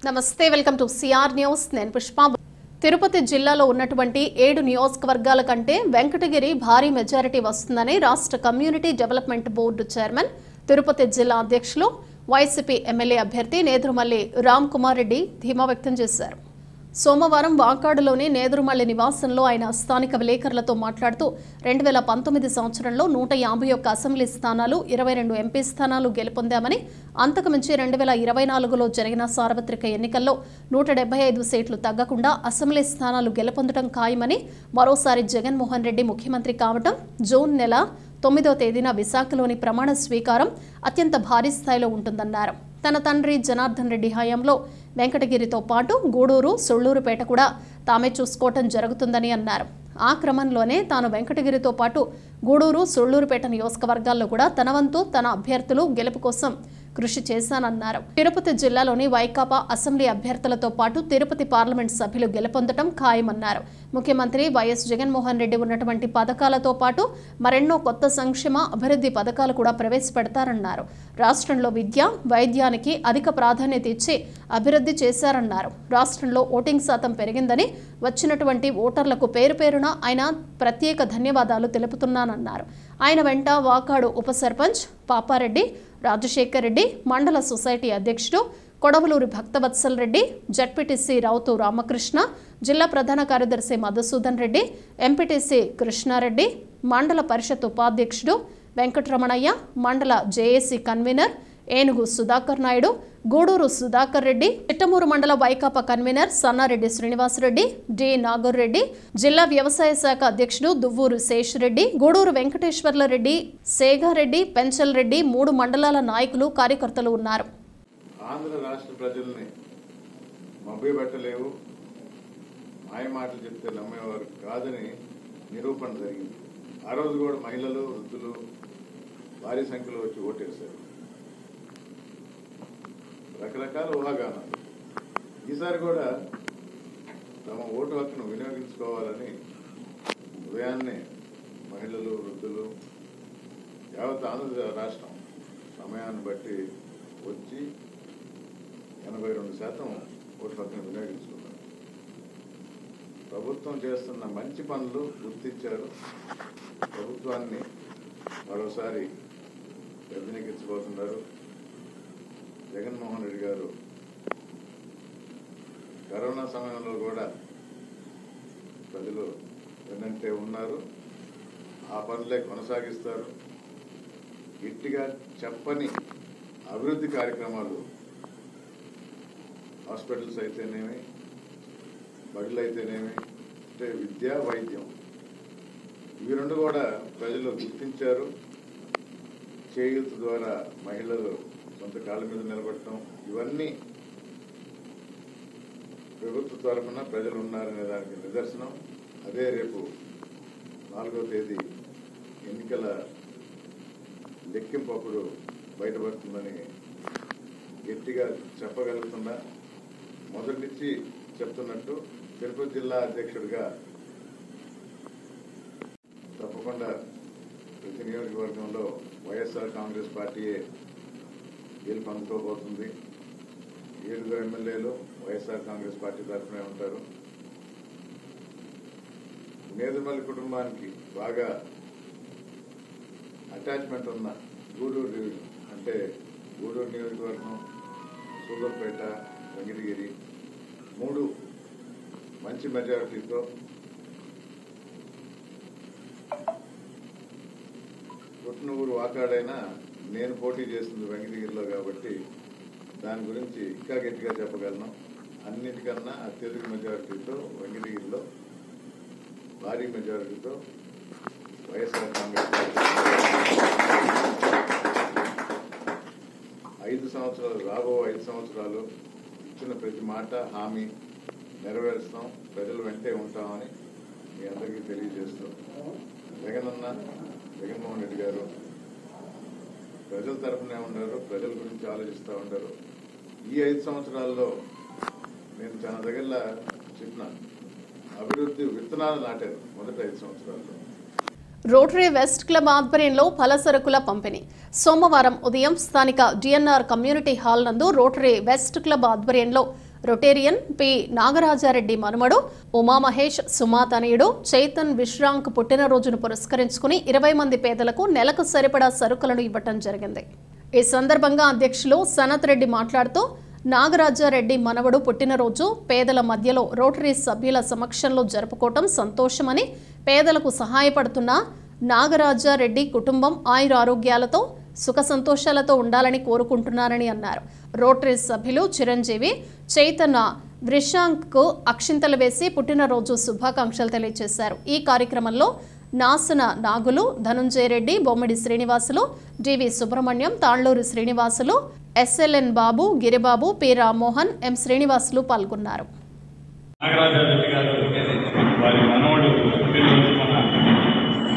నమస్తే welcome to CR news నేను పుష్ప తిరుపతి జిల్లాలో ఉన్నటువంటి 7 నియోజకవర్గాల కంటే వెంకటగిరి భారీ మెజారిటీ వస్తుందని రాష్ట్ర community development board chairman Tirupati జిల్లా అధ్యక్షులు వైసీపీ ఎమ్మెల్యే అభ్యర్థి నేదురుమల్లి రామ్ కుమార్ రెడ్డి ధీమా వ్యక్తం చేశారు. సోమవారం వాకాడులోని నేదురుమల్లి నివాసంలో ఆయన స్థానిక విలేకరులతో మాట్లాడుతూ 2019 సంవత్సరంలో 151 అసెంబ్లీ స్థానాలు 22 ఎంపీ స్థానాలు గెలుపొందామని, అంతకుమించి 2024లో జరిగిన సార్వత్రిక ఎన్నికల్లో 175 సీట్లు తగ్గకుండా అసెంబ్లీ స్థానాలు గెలుపొందడం ఖాయమని, మరోసారి జగన్మోహన్ రెడ్డి ముఖ్యమంత్రి కావడం జూన్ నెల 9వ తేదీన విశాఖలోని ప్రమాణ స్వీకారం అత్యంత భారీ స్థాయిలో ఉంటుందన్నారు. తన తండ్రి జనార్దన్ రెడ్డి హయాంలో వెంకటగిరితో పాటు గూడూరు, సొళ్లూరుపేట కూడా తామే చూసుకోవటం జరుగుతుందని అన్నారు. ఆ క్రమంలోనే తాను వెంకటగిరితో పాటు గూడూరు, సొళ్లూరుపేట నియోజకవర్గాల్లో కూడా తన వంతు తన అభ్యర్థులు గెలుపు కోసం కృషి చేశానన్నారు. తిరుపతి జిల్లాలోని వైకాపా అసెంబ్లీ అభ్యర్థులతో పాటు తిరుపతి పార్లమెంట్ సభ్యులు గెలుపొందడం ఖాయమన్నారు. ముఖ్యమంత్రి వైఎస్ జగన్మోహన్ రెడ్డి ఉన్నటువంటి పథకాలతో పాటు మరెన్నో కొత్త సంక్షేమ అభివృద్ధి పథకాలు కూడా ప్రవేశపెడతారన్నారు. రాష్ట్రంలో విద్య, వైద్యానికి అధిక ప్రాధాన్యత ఇచ్చి అభివృద్ధి చేశారన్నారు. రాష్ట్రంలో ఓటింగ్ శాతం పెరిగిందని, వచ్చినటువంటి ఓటర్లకు పేరు పేరున ఆయన ప్రత్యేక ధన్యవాదాలు తెలుపుతున్నానన్నారు. ఆయన వెంట వాకాడు ఉప సర్పంచ్ పాపారెడ్డి, రాజశేఖర్ రెడ్డి, మండల సొసైటీ అధ్యక్షుడు కొడవలూరి భక్తవత్సల్ రెడ్డి, జడ్పీటీసీ రావుతు రామకృష్ణ, జిల్లా ప్రధాన కార్యదర్శి మధుసూదన్ రెడ్డి, ఎంపీటీసీ కృష్ణారెడ్డి, మండల పరిషత్ ఉపాధ్యక్షుడు వెంకటరమణయ్య, మండల జేఏసీ కన్వీనర్ ఏనుగు సుధాకర్ నాయుడు, గూడూరు సుధాకర్ రెడ్డి, చిట్టమూరు మండల వైకాపా కన్వీనర్ సన్నారెడ్డి శ్రీనివాసరెడ్డి, డి నాగూర్ రెడ్డి, జిల్లా వ్యవసాయ శాఖ అధ్యక్షుడు దువ్వూరు శేషరెడ్డి, గూడూరు వెంకటేశ్వర్ల రెడ్డి, సేగారెడ్డి, పెంచల్ రెడ్డి, 3 మండలాల నాయకులు, కార్యకర్తలు ఉన్నారు. ఆంధ్ర రాష్ట్ర ప్రజల్ని మభ్యపెట్టలేవు, మాయ మాటలు చెప్తే నమ్మేవారు కాదని నిరూపణ జరిగింది. ఆ రోజు కూడా మహిళలు, వృద్ధులు భారీ సంఖ్యలో వచ్చి ఓటేశారు. రకరకాల ఊహాగానాలు. ఈసారి కూడా తమ ఓటు హక్కును వినియోగించుకోవాలని ఉదయాన్నే మహిళలు, వృద్ధులు, యావత్ ఆంధ్ర రాష్ట్రం సమయాన్ని బట్టి వచ్చి 82% ఓటు హక్కును వినియోగించుకున్నారు. ప్రభుత్వం చేస్తున్న మంచి పనులు గుర్తించారు. ప్రభుత్వాన్ని మరోసారి అభినందించబోతున్నారు. జగన్మోహన్ రెడ్డి గారు కరోనా సమయంలో కూడా ప్రజలు వెన్నంటే ఉన్నారు. ఆ పనులే కొనసాగిస్తారు. గట్టిగా చెప్పని అభివృద్ధి కార్యక్రమాలు, హాస్పిటల్స్ అయితేనేమి, బడులు అయితేనేమి, అంటే విద్య, వైద్యం, ఇవి 2 కూడా ప్రజలు గుర్తించారు. చేయూత ద్వారా మహిళలు సొంత కాళ్ళ మీద నిలబడటం, ఇవన్నీ ప్రభుత్వ తరఫున ప్రజలు ఉన్నారనే దానికి నిదర్శనం. అదే రేపు 4వ తేదీ ఎన్నికల లెక్కింపు అప్పుడు బయటపడుతుందని గట్టిగా చెప్పగలుగుతున్నా. మొదటి నుంచి చెప్తున్నట్టు తిరుపతి జిల్లా అధ్యక్షుడిగా తప్పకుండా ప్రతి నియోజకవర్గంలో వైఎస్ఆర్ కాంగ్రెస్ పార్టీయే గెలుపు అందుకోబోతుంది. 7 ఎమ్మెల్యేలు వైఎస్ఆర్ కాంగ్రెస్ పార్టీ తరఫునే ఉంటారు. నేదురుమల్లి కుటుంబానికి బాగా అటాచ్మెంట్ ఉన్న గూడూరు డివిజన్, అంటే గూడూరు నియోజకవర్గం, సూలూరుపేట, వెంకటగిరి 3 మంచి మెజారిటీతో పుట్టిన ఊరు వాకాడైనా నేను పోటీ చేస్తుంది వెంకటగిరిలో కాబట్టి దాని గురించి ఇంకా గట్టిగా చెప్పగలను. అన్నిటికన్నా అత్యధిక మెజారిటీతో వెంకటగిరిలో భారీ మెజారిటీతో వైఎస్ఆర్ కాంగ్రెస్ పార్టీ 5 సంవత్సరాలు, రాబో 5 సంవత్సరాలు ఇచ్చిన ప్రతి మాట, హామీ నెరవేరుస్తాం, ప్రజలు వెంటే ఉంటామని మీ అందరికీ తెలియజేస్తూ, జగన్మోహన్ రెడ్డి గారు ప్రజల తరఫునే ఉన్నారు, ప్రజల గురించి ఆలోచిస్తూ ఉంటారు. ఈ 5 సంవత్సరాల్లో నేను చాలా దగ్గర చెప్పిన అభివృద్ధి విత్తనాలు నాటారు. మొదటి 5 సంవత్సరాల్లో రోటరీ వెస్ట్ క్లబ్ ఆధ్వర్యంలో ఫలసరుకుల పంపిణీ. సోమవారం ఉదయం స్థానిక డిఎన్ఆర్ కమ్యూనిటీ హాల్ నందు రోటరీ వెస్ట్ క్లబ్ ఆధ్వర్యంలో రొటేరియన్ పి నాగరాజారెడ్డి మనుమడు ఉమామహేష్ సుమా తనయుడు చైతన్ విశ్రాంక్ పుట్టినరోజును పురస్కరించుకుని 20 మంది పేదలకు నెలకు సరిపడా సరుకులను ఇవ్వటం జరిగింది. ఈ సందర్భంగా అధ్యక్షులు సనత్ రెడ్డి మాట్లాడుతూ నాగరాజారెడ్డి మనవడు పుట్టినరోజు పేదల మధ్యలో రోటరీ సభ్యుల సమక్షంలో జరుపుకోవటం సంతోషమని, పేదలకు సహాయపడుతున్న నాగరాజారెడ్డి కుటుంబం ఆయురారోగ్యాలతో సుఖ సంతోషాలతో ఉండాలని కోరుకుంటున్నారని అన్నారు. రోటరీ సభ్యులు చిరంజీవి, చైతన్య విశ్రాంక్కు అక్షింతలు వేసి పుట్టినరోజు శుభాకాంక్షలు తెలియజేశారు. ఈ కార్యక్రమంలో నాసన నాగులు, ధనుంజయ రెడ్డి, బొమ్మిడి శ్రీనివాసులు, డివి సుబ్రహ్మణ్యం, తాళ్లూరు శ్రీనివాసులు, ఎస్ఎల్ఎన్ బాబు, గిరిబాబు, పి రామ్మోహన్, ఎం శ్రీనివాసులు పాల్గొన్నారు. నాగరాజారెడ్డి గారు వారి మనవడు పుట్టినరోజు మన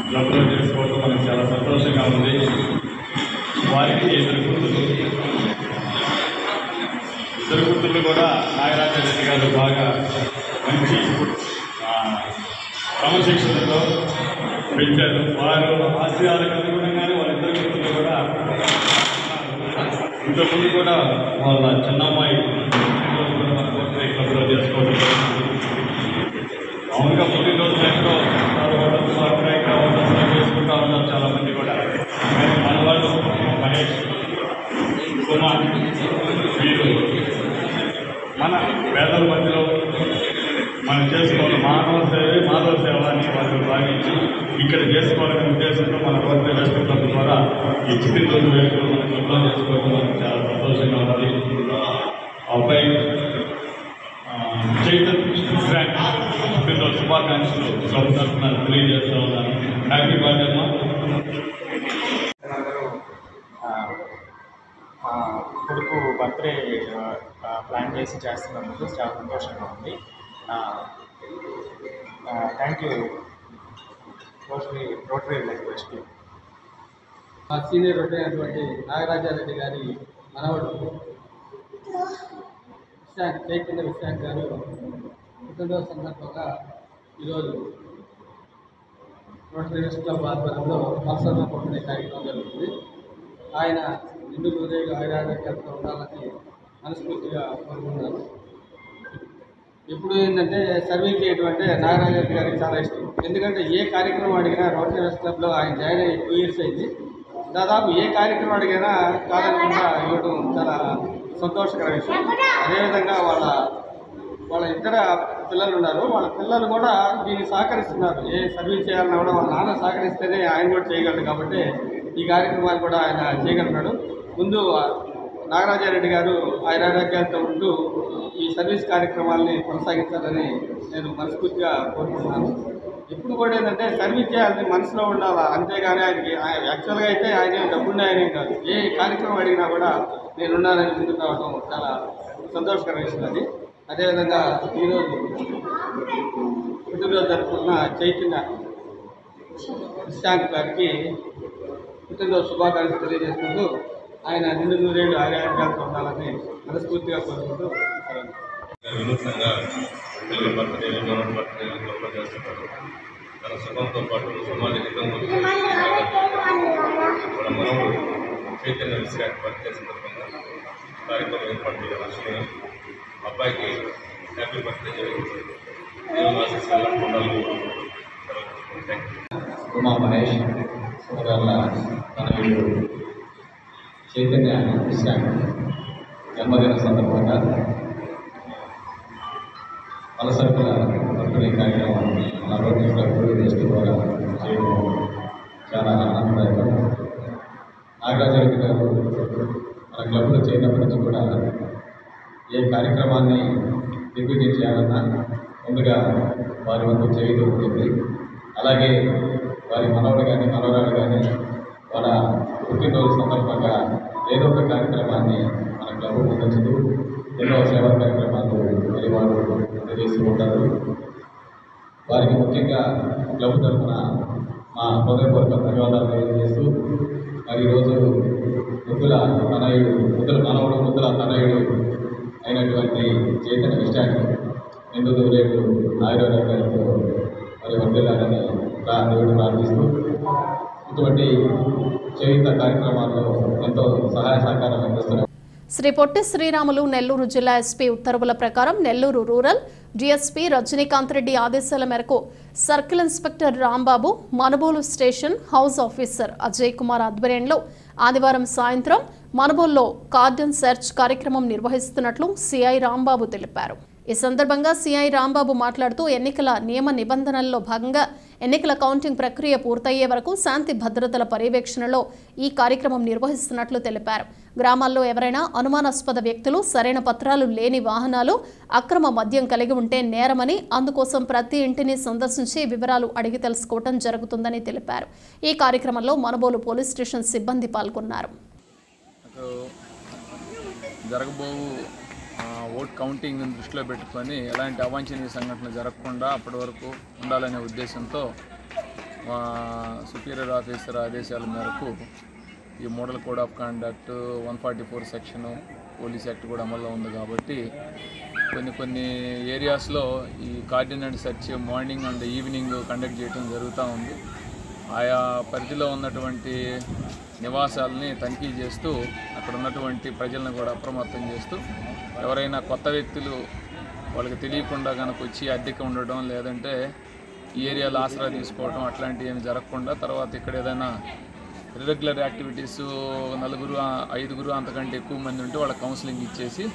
క్లబ్లో చేసుకోవడం మనకు చాలా సంతోషంగా ఉంది. వారికి ఇద్దరు కూతుళ్ళు కూడా నాగరాజారెడ్డి గారు బాగా మంచి క్రమశిక్షణతో పెంచారు. వారు ఆశయాలకు అనుగుణంగానే వాళ్ళిద్దరు కూతుళ్ళు కూడా ఇంతకుముందు కూడా వాళ్ళ చిన్నమ్మాయి మన బర్త్డే క్లబ్లో చేసుకోవడం మామూలుగా పుట్టినరోజు లైఫ్లో హోటల్స్ ఇంకా హోటల్స్లో చేసుకుంటూ ఉన్నారు చాలామంది కూడా. కానీ మన వాళ్ళు మహేష్ కుమార్ వీరు మన పేదల మధ్యలో మనం చేసుకోవాలి మాధవ సేవ అని వాళ్ళు భావించి ఇక్కడ చేసుకోవాలనే ఉద్దేశంతో మన రోటరీ వెస్ట్ క్లబ్ ద్వారా ఈ పుట్టినరోజు వేడుకలు మన క్లబ్లో చేసుకోవడం మనకు చాలా సంతోషంగా ఉంది. అబ్బాయి చైతన్ విశ్రాంక్ పుట్టినరోజు శుభాకాంక్షలు క్లబ్ తరఫున తెలియజేస్తూ ఉన్నాను. హ్యాపీ బర్త్డే అమ్మా. మా కొడుకు బర్త్డే ప్లాన్ చేస్తున్నందుకు చాలా సంతోషంగా ఉంది. Thank you rotary west. మా సీనియర్ రోటరీ అయినటువంటి నాగరాజారెడ్డి గారి మనవడు చైతన్య విశ్రాంక్ గారు పుట్టినరోజు సందర్భంగా ఈరోజు రోటరీ వెస్ట్ క్లబ్ ఆధ్వర్యంలో అవసరంలో పంపిణీ కార్యక్రమం జరుగుతుంది. ఆయన నిండు నూరేళ్ళు ఆయురారోగ్యాలతో ఉండాలని మనస్ఫూర్తిగా కోరుకుంటున్నాను. ఇప్పుడు ఏంటంటే సర్వీస్ చేయడం అంటే నాగరాజరెడ్డి గారికి చాలా ఇష్టం. ఎందుకంటే ఏ కార్యక్రమం అడిగినా రోటరీ వెస్ట్ క్లబ్లో ఆయన జాయిన్ అయ్యి 2 years అయింది. దాదాపు ఏ కార్యక్రమం అడిగినా కాదనకుండా ఇవ్వడం చాలా సంతోషకర విషయం. అదేవిధంగా వాళ్ళ ఇద్దరు పిల్లలు ఉన్నారు. వాళ్ళ పిల్లలు కూడా దీన్ని సహకరిస్తున్నారు. ఏ సర్వీస్ చేయాలన్నా కూడా వాళ్ళ నాన్న సహకరిస్తేనే ఆయన కూడా చేయగలడు. కాబట్టి ఈ కార్యక్రమాలు కూడా ఆయన చేయగలుగుతాడు. ముందు నాగరాజారెడ్డి గారు ఆయురారోగ్యాలతో ఉంటూ ఈ సర్వీస్ కార్యక్రమాలని కొనసాగించాలని నేను మనస్ఫూర్తిగా కోరుకుంటున్నాను. ఇప్పుడు కూడా ఏంటంటే సర్వీస్ చేయాలని మనసులో ఉండాలా, అంతేగాని ఆయనకి యాక్చువల్గా అయితే ఆయన డబ్బున్న ఆయనే కాదు. ఏ కార్యక్రమం అడిగినా కూడా నేనున్నానని ముందుకు రావడం చాలా సంతోషకర విషయం అది. అదేవిధంగా ఈరోజు పుట్టినరోజు జరుపుకున్న చైతన్య విశ్రాంక్ గారికి పుట్టినరోజు శుభాకాంక్షలు తెలియజేసుకుంటూ ఆయన నిండు నూరేళ్ళు ఆరోగ్యాలతో ఉండాలని మనస్ఫూర్తిగా కోరుకుంటూ వినూత్నంగా పిల్లల బర్త్డే గవర్నమెంట్ బర్త్డే గొప్ప చేస్తున్నారు. తన సుఖంతో పాటు సమాజ హితం మన మనవుడు చైతన్య విశ్రాంక్ బర్త్డే సందర్భంగా కార్యక్రమం ఏర్పాటు చేయడం అబ్బాయికి హ్యాపీ బర్త్డే జరిగింది. ఉమా మహేష్ సోదరుల తనయుడు చైతన్య విశ్రాంక్ జన్మదిన సందర్భంగా పలసరుకుల పంపిణీ కార్యక్రమం మన రోటరీ క్లబ్ వెస్ట్ ద్వారా చేయడం చాలా ఆనందదాయకం. నాగరాజరెడ్డి గారు మన క్లబ్లో చేరినప్పటి నుంచి కూడా ఏ కార్యక్రమాన్ని దిగ్విజయం చేయాలన్నా ముందుగా వారి వంతు చేయడం ఉంటుంది. అలాగే వారి మనవడు కానీ మనవరాలు కానీ వాళ్ళ పుట్టినరోజు సందర్భంగా ఏదో ఒక కార్యక్రమాన్ని మన క్లబ్ ముందుంచుతూ ఎన్నో సేవా కార్యక్రమాలు మరి వారు అందజేస్తూ ఉంటారు. వారికి ముఖ్యంగా క్లబ్ తరఫున మా హృదయపూర్వక ధన్యవాదాలు తెలియజేస్తూ మరి ఈరోజు ముద్దుల మనవడు ముద్దుల తనయుడు అయినటువంటి చైతన్య విశ్రాంక్ నిండు నూరేళ్ళు ఆయురారోగ్యాలతో మరి వర్ధిల్లాలని దేవుడు ప్రార్థిస్తూ ఇటువంటి చేయుత కార్యక్రమాల్లో ఎంతో సహాయ సహకారం అందిస్తున్నారు. శ్రీ పొట్టి శ్రీరాములు నెల్లూరు జిల్లా ఎస్పీ ఉత్తర్వుల ప్రకారం నెల్లూరు రూరల్ డీఎస్పీ రజనీకాంత్ రెడ్డి ఆదేశాల మేరకు circle inspector Rambabu, Manubolu station house officer Ajay Kumar ఆధ్వర్యంలో ఆదివారం సాయంత్రం మనుబోలులో కార్డన్ సెర్చ్ కార్యక్రమం నిర్వహిస్తున్నట్లు సిఐ రాంబాబు తెలిపారు. ఈ సందర్భంగా సిఐ రాంబాబు మాట్లాడుతూ ఎన్నికల నియమ నిబంధనల్లో భాగంగా ఎన్నికల కౌంటింగ్ ప్రక్రియ పూర్తయ్యే వరకు శాంతి భద్రతల పర్యవేక్షణలో ఈ కార్యక్రమం నిర్వహిస్తున్నట్లు తెలిపారు. గ్రామాల్లో ఎవరైనా అనుమానాస్పద వ్యక్తులు, సరైన పత్రాలు లేని వాహనాలు, అక్రమ మద్యం కలిగి ఉంటే నేరమని, అందుకోసం ప్రతి ఇంటిని సందర్శించి వివరాలు అడిగి తెలుసుకోవడం జరుగుతుందని తెలిపారు. ఈ కార్యక్రమంలో మనుబోలు పోలీస్ స్టేషన్ సిబ్బంది పాల్గొన్నారు. ఓట్ కౌంటింగ్ దృష్టిలో పెట్టుకొని ఎలాంటి అవాంఛనీయ సంఘటనలు జరగకుండా అప్పటి వరకు ఉండాలనే ఉద్దేశంతో సుపీరియర్ ఆఫీసర్ ఆదేశాల మేరకు ఈ model code of conduct 144 section police act కూడా అమల్లో ఉంది. కాబట్టి కొన్ని ఏరియాస్లో ఈ కార్డినెంట్ search morning and evening conduct చేయడం జరుగుతూ ఉంది. ఆయా పరిధిలో ఉన్నటువంటి నివాసాలని తనిఖీ చేస్తూ అక్కడ ఉన్నటువంటి ప్రజలను కూడా అప్రమత్తం చేస్తూ ఎవరైనా కొత్త వ్యక్తులు వాళ్ళకి తెలియకుండా కనుక వచ్చి అద్దెకి ఉండడం, లేదంటే ఈ ఏరియాలో ఆసరా తీసుకోవడం అట్లాంటివి ఏమి జరగకుండా, తర్వాత ఇక్కడ ఏదైనా ఇర్రెగ్యులర్ యాక్టివిటీస్ 4, 5 అంతకంటే ఎక్కువ మంది ఉంటే వాళ్ళ కౌన్సిలింగ్ ఇచ్చేసి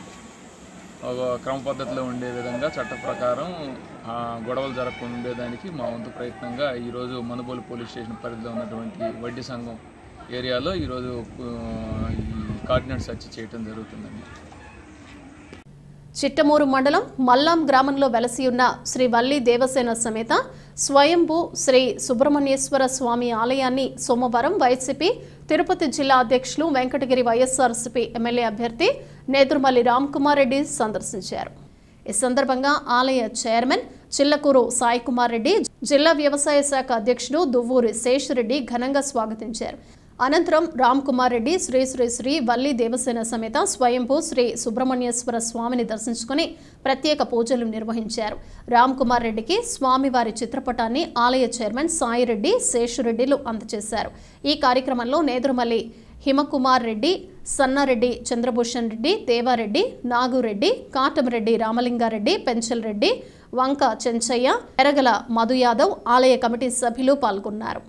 క్రమ పద్ధతిలో ఉండే విధంగా చట్ట ప్రకారం గొడవలు జరగకుండా ఉండేదానికి మా వంతు ప్రయత్నంగా ఈరోజు మనుబోలు పోలీస్ స్టేషన్ పరిధిలో ఉన్నటువంటి వడ్డీ సంఘం ఏరియాలో ఈరోజు ఈ కార్డినెంట్ సెర్చ్ చేయడం జరుగుతుందండి. చిట్టమూరు మండలం మల్లాం గ్రామంలో వెలసి ఉన్న శ్రీ వల్లి దేవసేన సమేత స్వయంభూ శ్రీ సుబ్రహ్మణ్యేశ్వర స్వామి ఆలయాన్ని సోమవారం వైసీపీ తిరుపతి జిల్లా అధ్యక్షులు వెంకటగిరి వైఎస్ఆర్సీపీ ఎమ్మెల్యే అభ్యర్థి నేదురుమల్లి రామ్కుమార్ రెడ్డి సందర్శించారు. ఈ సందర్భంగా ఆలయ చైర్మన్ చిల్లకూరు సాయి కుమార్ రెడ్డి, జిల్లా వ్యవసాయ శాఖ అధ్యక్షుడు దువ్వూరి శేషరెడ్డి ఘనంగా స్వాగతించారు. అనంతరం రామ్ కుమార్ రెడ్డి శ్రీ శ్రీ శ్రీ వల్లి దేవసేన సమేత స్వయంభూ శ్రీ సుబ్రహ్మణ్యేశ్వర స్వామిని దర్శించుకుని ప్రత్యేక పూజలు నిర్వహించారు. రామ్ కుమార్ రెడ్డికి స్వామివారి చిత్రపటాన్ని ఆలయ చైర్మన్ సాయిరెడ్డి, శేషరెడ్డిలు అందజేశారు. ఈ కార్యక్రమంలో నేదురుమల్లి హిమకుమార్ రెడ్డి, సన్నారెడ్డి చంద్రభూషణ్ రెడ్డి, దేవారెడ్డి, నాగురెడ్డి, కాటంరెడ్డి రామలింగారెడ్డి, పెంచల్ రెడ్డి, వంక చెంచయ్య, ఎరగల మధు యాదవ్ ఆలయ కమిటీ సభ్యులు పాల్గొన్నారు.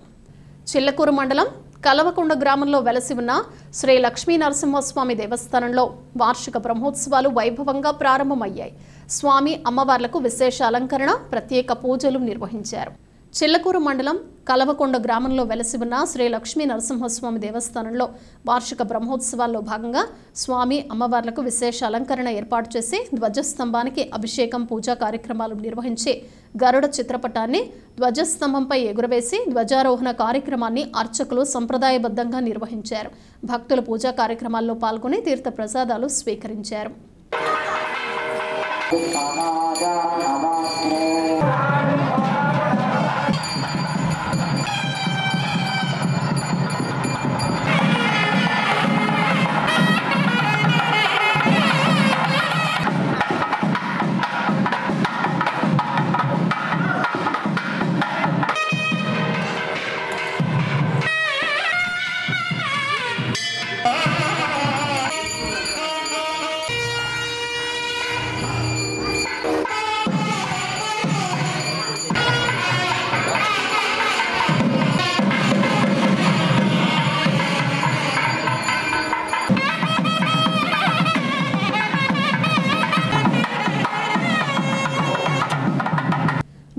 చిల్లకూరు మండలం కలవకొండ గ్రామంలో వెలసి ఉన్న శ్రీ లక్ష్మీ నరసింహస్వామి దేవస్థానంలో వార్షిక బ్రహ్మోత్సవాలు వైభవంగా ప్రారంభమయ్యాయి. స్వామి అమ్మవార్లకు విశేష అలంకరణ, ప్రత్యేక పూజలు నిర్వహించారు. చిల్లకూరు మండలం కలవకొండ గ్రామంలో వెలసి ఉన్న శ్రీ లక్ష్మీ నరసింహస్వామి దేవస్థానంలో వార్షిక బ్రహ్మోత్సవాల్లో భాగంగా స్వామి అమ్మవార్లకు విశేష అలంకరణ ఏర్పాటు చేసి ధ్వజస్తంభానికి అభిషేకం, పూజా కార్యక్రమాలు నిర్వహించి గరుడ చిత్రపటాన్ని ధ్వజస్తంభంపై ఎగురవేసి ధ్వజారోహణ కార్యక్రమాన్ని అర్చకులు సంప్రదాయబద్ధంగా నిర్వహించారు. భక్తులు పూజా కార్యక్రమాల్లో పాల్గొని తీర్థ ప్రసాదాలు స్వీకరించారు.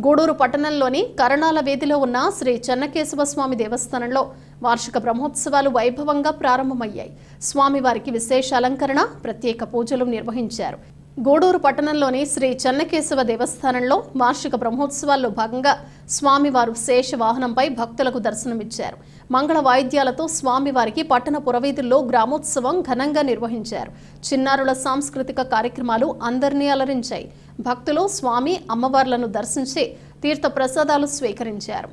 గూడూరు పట్టణంలోని కరణాల వీధిలో ఉన్న శ్రీ చెన్నకేశవ స్వామి దేవస్థానంలో వార్షిక బ్రహ్మోత్సవాలు వైభవంగా ప్రారంభమయ్యాయి. స్వామివారికి విశేష అలంకరణ, ప్రత్యేక పూజలు నిర్వహించారు. గూడూరు పట్టణంలోని శ్రీ చెన్నకేశవ దేవస్థానంలో వార్షిక బ్రహ్మోత్సవాల్లో భాగంగా స్వామివారు శేష వాహనంపై భక్తులకు దర్శనమిచ్చారు. మంగళ వాయిద్యాలతో స్వామివారికి పట్టణ పురవీధుల్లో గ్రామోత్సవం ఘనంగా నిర్వహించారు. చిన్నారుల సాంస్కృతిక కార్యక్రమాలు అందరినీ అలరించాయి. భక్తులు స్వామి అమ్మవార్లను దర్శించి తీర్థ ప్రసాదాలు స్వీకరించారు.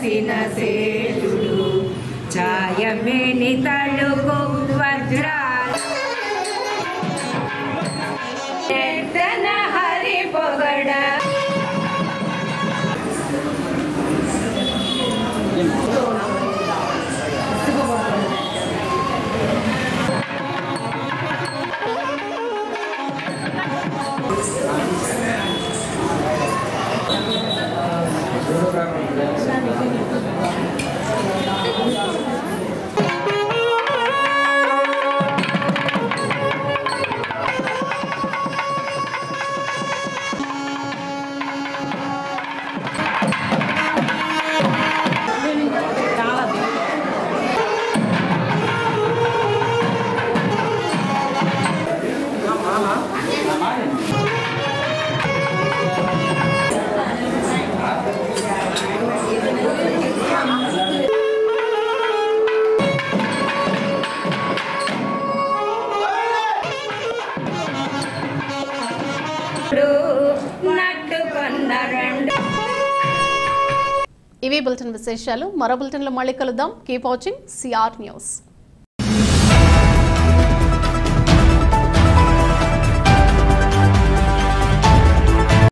వెలసిన శేషుడు ఛాయమేని తలుగు వజ్రాల హరి పొగడ ఇవి బులెటిన్ విశేషాలు. మరో బులెటిన్లో మళ్ళీ కలుద్దాం. Keep watching CR news.